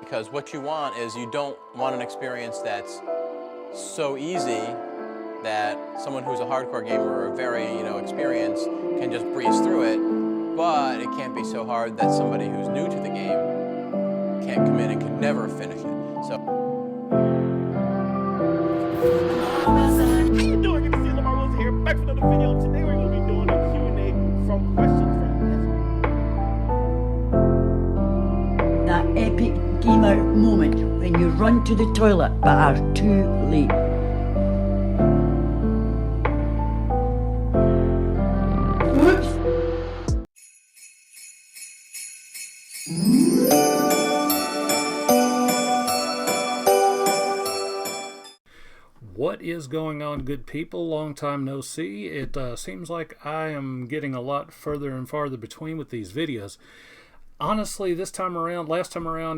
Because what you want is, you don't want an experience that's so easy that someone who's a hardcore gamer or very, experienced can just breeze through it, but it can't be so hard that somebody who's new to the game can't come in and can never finish it. So. How you doing? Good to see you. Lamar Wilson here, back for another video. Today we're going to be doing a Q&A from questions from That epic gamer moment when you run to the toilet but are too late. Whoops! What is going on, good people? Long time no see. It seems like I am getting a lot further and farther between with these videos. Honestly, last time around,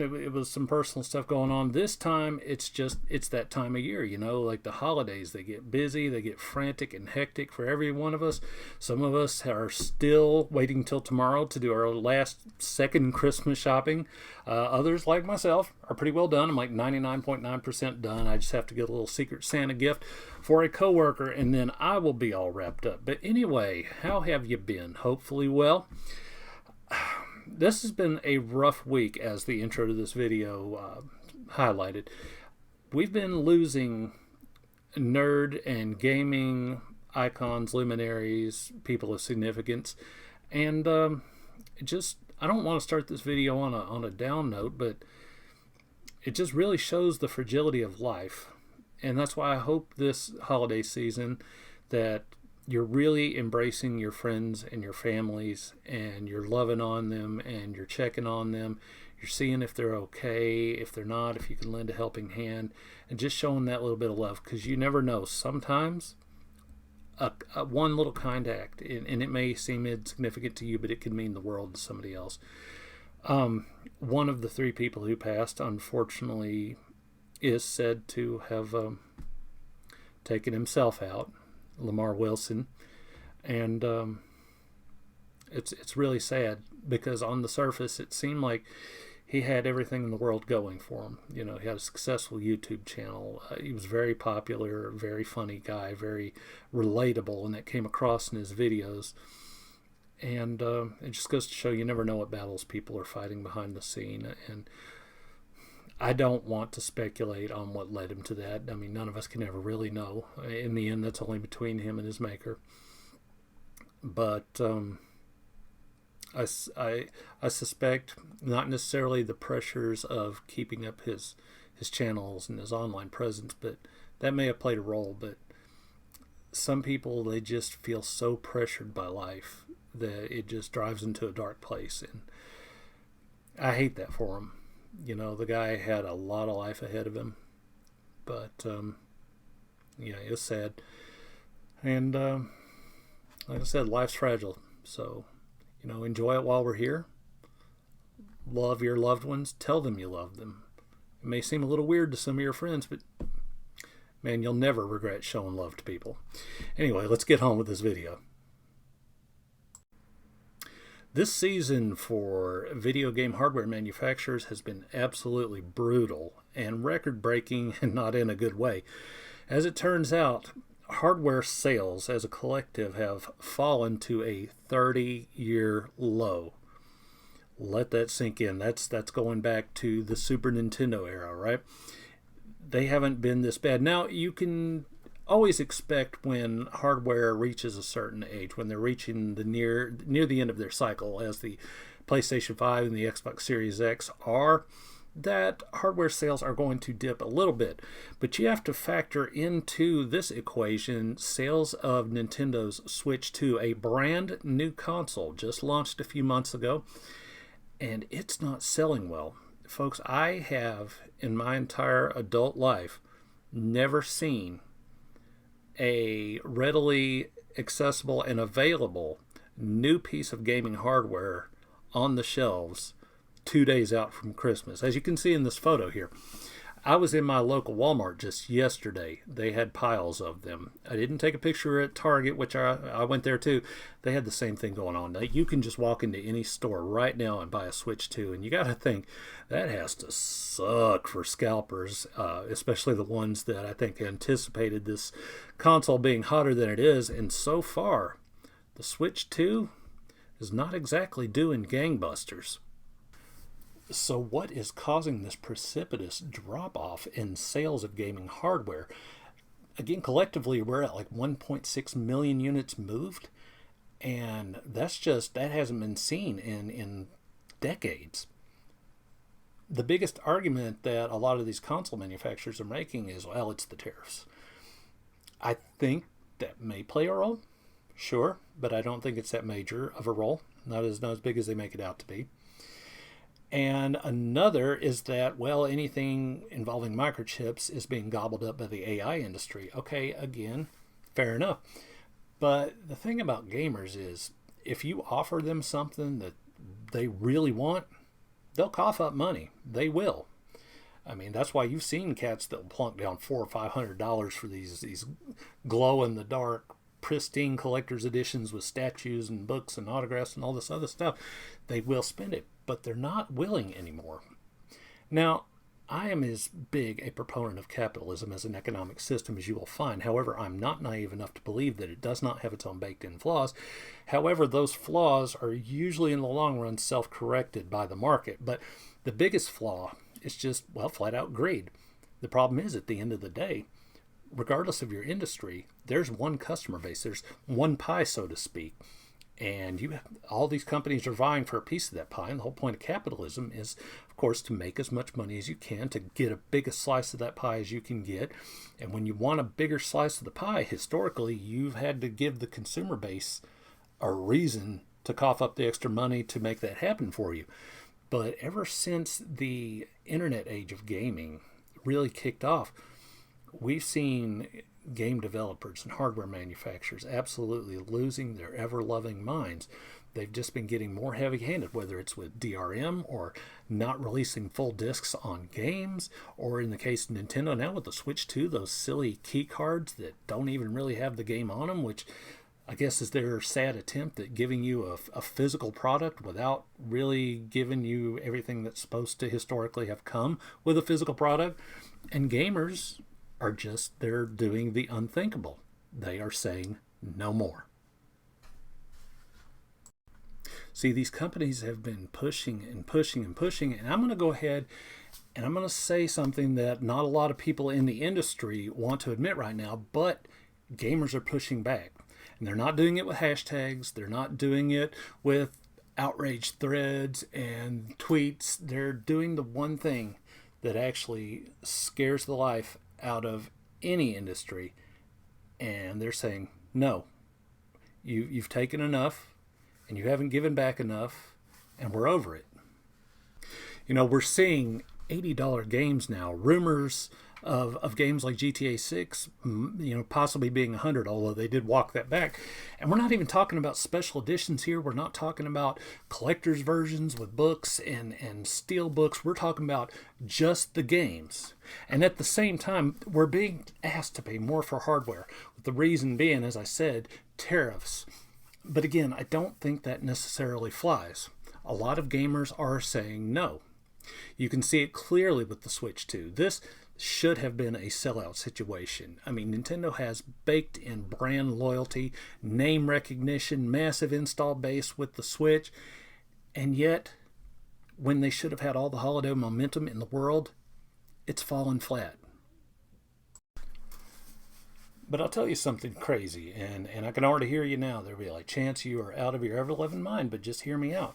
it was some personal stuff going on. This time, it's that time of year, like the holidays. They get busy, they get frantic and hectic for every one of us. Some of us are still waiting till tomorrow to do our last second Christmas shopping. Others, like myself, are pretty well done. I'm like 99.9% done. I just have to get a little Secret Santa gift for a coworker, and then I will be all wrapped up. But anyway, how have you been? Hopefully well. This has been a rough week, as the intro to this video highlighted. We've been losing nerd and gaming icons, luminaries, people of significance, and I don't want to start this video on a down note, but it just really shows the fragility of life, and that's why I hope this holiday season that you're really embracing your friends and your families, and you're loving on them, and you're checking on them. You're seeing if they're okay, if they're not, if you can lend a helping hand, and just showing that little bit of love, because you never know. Sometimes one little kind act, and it may seem insignificant to you, but it could mean the world to somebody else. One of the three people who passed, unfortunately, is said to have taken himself out. Lamar Wilson, and it's really sad, because on the surface it seemed like he had everything in the world going for him. He had a successful YouTube channel. He was very popular, very funny guy, very relatable, and that came across in his videos. And it just goes to show you never know what battles people are fighting behind the scene. And I don't want to speculate on what led him to that. I mean, none of us can ever really know. In the end, that's only between him and his maker. But I suspect not necessarily the pressures of keeping up his channels and his online presence, but that may have played a role. But some people, they just feel so pressured by life that it just drives them to a dark place. And I hate that for him. The guy had a lot of life ahead of him, but it was sad. And like I said, life's fragile, so enjoy it while we're here. Love your loved ones. Tell them you love them. It may seem a little weird to some of your friends, but man, you'll never regret showing love to people. Anyway, let's get on with this video. This season for video game hardware manufacturers has been absolutely brutal and record-breaking, and not in a good way. As it turns out, hardware sales as a collective have fallen to a 30-year low. Let that sink in. That's going back to the Super Nintendo era, right? They haven't been this bad. Now, you can always expect when hardware reaches a certain age, when they're reaching the near the end of their cycle, as the PlayStation 5 and the Xbox Series X are, that hardware sales are going to dip a little bit. But you have to factor into this equation sales of Nintendo's Switch 2, a brand new console just launched a few months ago, and it's not selling well. Folks, I have in my entire adult life never seen a readily accessible and available new piece of gaming hardware on the shelves 2 days out from Christmas. As you can see in this photo here, I was in my local Walmart just yesterday. They had piles of them. I didn't take a picture at Target, which I went there too. They had the same thing going on. You can just walk into any store right now and buy a Switch 2, and you got to think that has to suck for scalpers, especially the ones that I think anticipated this console being hotter than it is. And so far, the Switch 2 is not exactly doing gangbusters. So what is causing this precipitous drop-off in sales of gaming hardware? Again, collectively, we're at like 1.6 million units moved, and that hasn't been seen in decades. The biggest argument that a lot of these console manufacturers are making is, well, it's the tariffs. I think that may play a role, sure, but I don't think it's that major of a role, not as big as they make it out to be. And another is that, well, anything involving microchips is being gobbled up by the AI industry. Okay, again, fair enough. But the thing about gamers is, if you offer them something that they really want, they'll cough up money. They will. I mean, that's why you've seen cats that will plunk down $400 or $500 for these glow-in-the-dark, pristine collector's editions with statues and books and autographs and all this other stuff. They will spend it, but they're not willing anymore. Now, I am as big a proponent of capitalism as an economic system as you will find. However, I'm not naive enough to believe that it does not have its own baked-in flaws. However, those flaws are usually in the long run self-corrected by the market. But the biggest flaw is just, well, flat-out greed. The problem is, at the end of the day, regardless of your industry, there's one customer base. There's one pie, so to speak. And all these companies are vying for a piece of that pie. And the whole point of capitalism is, of course, to make as much money as you can, to get a biggest slice of that pie as you can get. And when you want a bigger slice of the pie, historically, you've had to give the consumer base a reason to cough up the extra money to make that happen for you. But ever since the internet age of gaming really kicked off, we've seen game developers and hardware manufacturers absolutely losing their ever-loving minds. They've just been getting more heavy-handed, whether it's with DRM or not releasing full discs on games, or in the case of Nintendo now with the Switch 2, those silly key cards that don't even really have the game on them, which I guess is their sad attempt at giving you a physical product without really giving you everything that's supposed to historically have come with a physical product. And gamers they're doing the unthinkable. They are saying no more. See, these companies have been pushing and pushing and pushing, and I'm going to go ahead and I'm going to say something that not a lot of people in the industry want to admit right now, but gamers are pushing back. And they're not doing it with hashtags. They're not doing it with outrage threads and tweets. They're doing the one thing that actually scares the life out of any industry, and they're saying, no, you've taken enough, and you haven't given back enough, and we're over it. You know, we're seeing $80 games now, rumors of games like GTA 6, possibly being $100, although they did walk that back. And we're not even talking about special editions here. We're not talking about collector's versions with books and steel books. We're talking about just the games. And at the same time, we're being asked to pay more for hardware, with the reason being, as I said, tariffs. But again, I don't think that necessarily flies. A lot of gamers are saying no. You can see it clearly with the Switch 2. This should have been a sellout situation. I mean, Nintendo has baked in brand loyalty, name recognition, massive install base with the Switch, and yet, when they should have had all the holiday momentum in the world, it's fallen flat. But I'll tell you something crazy, and I can already hear you now. They'll be like, Chance, you are out of your ever-loving mind, but just hear me out.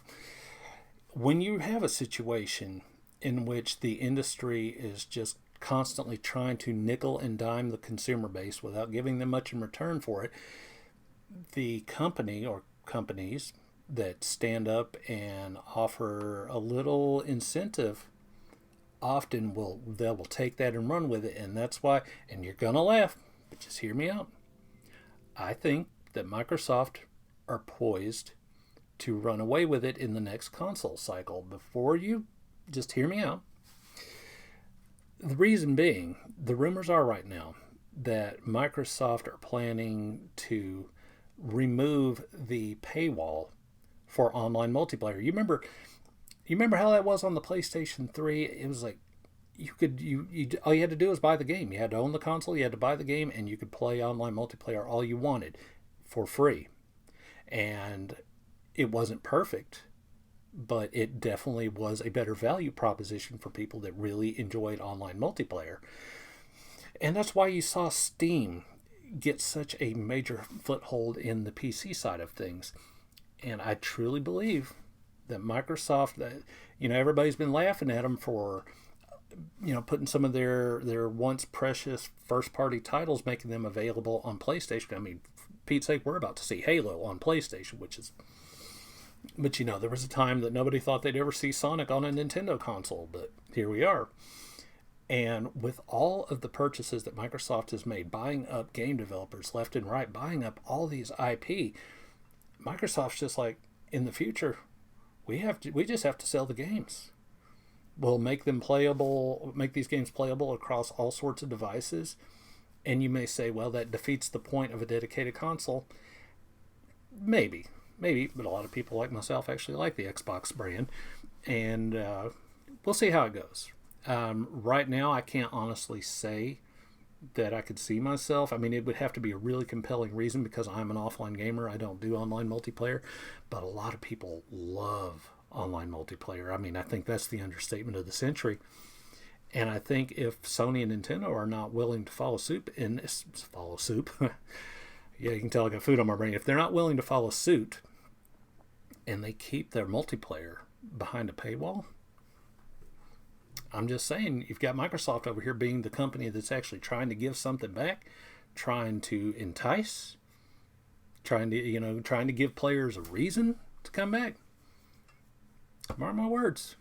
When you have a situation in which the industry is just constantly trying to nickel and dime the consumer base without giving them much in return for it, the company or companies that stand up and offer a little incentive often will take that and run with it. And that's why, and you're gonna laugh, but just hear me out, I think that Microsoft are poised to run away with it in the next console cycle. Before you, just hear me out. The reason being, the rumors are right now that Microsoft are planning to remove the paywall for online multiplayer. You remember how that was on the PlayStation 3? It was like you all you had to do was buy the game. You had to own the console, you had to buy the game, and you could play online multiplayer all you wanted for free. And it wasn't perfect, but it definitely was a better value proposition for people that really enjoyed online multiplayer. And that's why you saw Steam get such a major foothold in the PC side of things. And I truly believe that Microsoft, everybody's been laughing at them for, putting some of their once precious first-party titles, making them available on PlayStation. I mean, for Pete's sake, we're about to see Halo on PlayStation, but there was a time that nobody thought they'd ever see Sonic on a Nintendo console, but here we are. And with all of the purchases that Microsoft has made, buying up game developers left and right, buying up all these IP, Microsoft's just like, in the future, we just have to sell the games. We'll make them playable, make these games playable across all sorts of devices. And you may say, well, that defeats the point of a dedicated console. Maybe, but a lot of people like myself actually like the Xbox brand. And we'll see how it goes. Right now, I can't honestly say that I could see myself. I mean, it would have to be a really compelling reason because I'm an offline gamer. I don't do online multiplayer, but a lot of people love online multiplayer. I mean, I think that's the understatement of the century. And I think if Sony and Nintendo are not willing to follow suit, yeah, you can tell I got food on my brain. If they're not willing to follow suit and they keep their multiplayer behind a paywall, I'm just saying, you've got Microsoft over here being the company that's actually trying to give something back, trying to entice, trying to give players a reason to come back. Mark my words.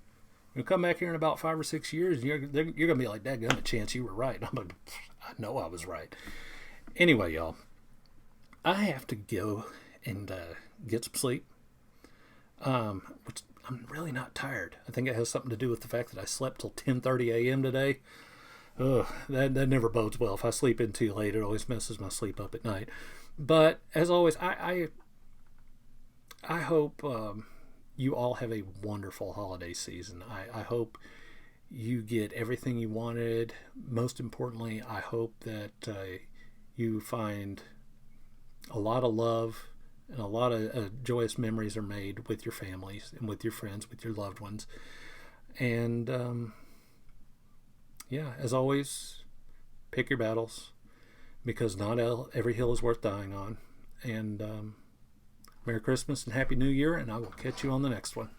You'll come back here in about 5 or 6 years, and you're going to be like, dadgummit, Chance, you were right. I'm like, I know I was right. Anyway, y'all, I have to go and get some sleep, which I'm really not tired. I think it has something to do with the fact that I slept till 10:30 a.m. today. Ugh, that never bodes well. If I sleep in too late, it always messes my sleep up at night. But as always, I hope you all have a wonderful holiday season. I hope you get everything you wanted. Most importantly, I hope that you find a lot of love and a lot of joyous memories are made with your families and with your friends, with your loved ones. And as always, pick your battles, because not every hill is worth dying on. And Merry Christmas and Happy New Year, and I will catch you on the next one.